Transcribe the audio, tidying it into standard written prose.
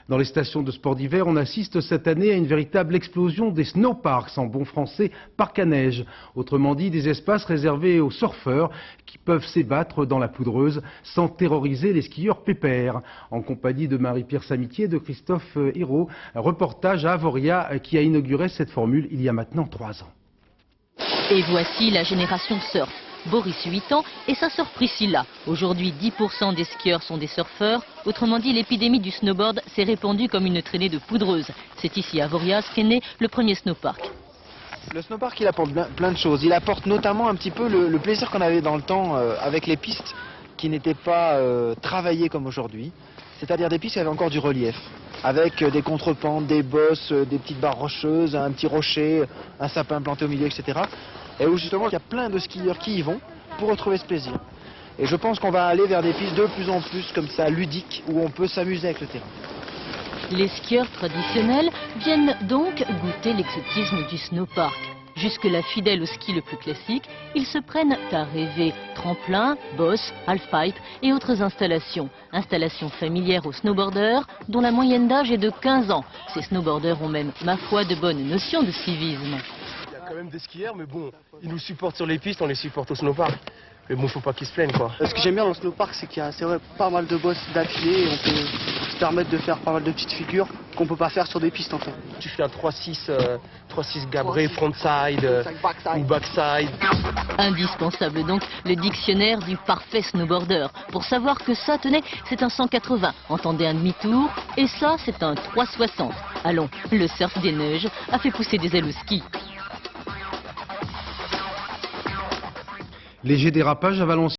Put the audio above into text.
Dans les stations de sport d'hiver, on assiste cette année à une véritable explosion des snowparks, en bon français, parcs à neige. Autrement dit, des espaces réservés aux surfeurs qui peuvent s'ébattre dans la poudreuse sans terroriser les skieurs pépères. En compagnie de Marie-Pierre Samitier et de Christophe Hérault, un reportage à Avoria qui a inauguré cette formule il y a maintenant 3 ans. Et voici la génération surf. Boris, 8 ans, et sa sœur Priscilla. Aujourd'hui, 10% des skieurs sont des surfeurs. Autrement dit, l'épidémie du snowboard s'est répandue comme une traînée de poudreuse. C'est ici, à Avoriaz, qu'est né le premier snowpark. Le snowpark, il apporte plein de choses. Il apporte notamment un petit peu le plaisir qu'on avait dans le temps avec les pistes qui n'étaient pas travaillées comme aujourd'hui. C'est-à-dire des pistes qui avaient encore du relief, avec des contrepentes, des bosses, des petites barres rocheuses, un petit rocher, un sapin planté au milieu, etc. Et où justement il y a plein de skieurs qui y vont pour retrouver ce plaisir. Et je pense qu'on va aller vers des pistes de plus en plus comme ça, ludiques, où on peut s'amuser avec le terrain. Les skieurs traditionnels viennent donc goûter l'exotisme du snowpark. Jusque-là fidèles au ski le plus classique, ils se prennent à rêver tremplin, boss, halfpipe et autres installations. Installations familières aux snowboarders dont la moyenne d'âge est de 15 ans. Ces snowboarders ont même, ma foi, de bonnes notions de civisme. Il y a quand même des skieurs, mais bon, ils nous supportent sur les pistes, on les supporte au snowpark. Mais bon, faut pas qu'ils se plaignent, quoi. Ce que j'aime bien dans le snowpark, c'est qu'il y a pas mal de bosses d'affilée et on peut se permettre de faire pas mal de petites figures qu'on peut pas faire sur des pistes en fait. Tu fais un 3-6 gabré, frontside ou backside. Indispensable donc le dictionnaire du parfait snowboarder. Pour savoir que ça, tenez, c'est un 180, entendez un demi-tour, et ça, c'est un 360. Allons, le surf des neiges a fait pousser des ailes au ski. Léger dérapage à Valenciennes.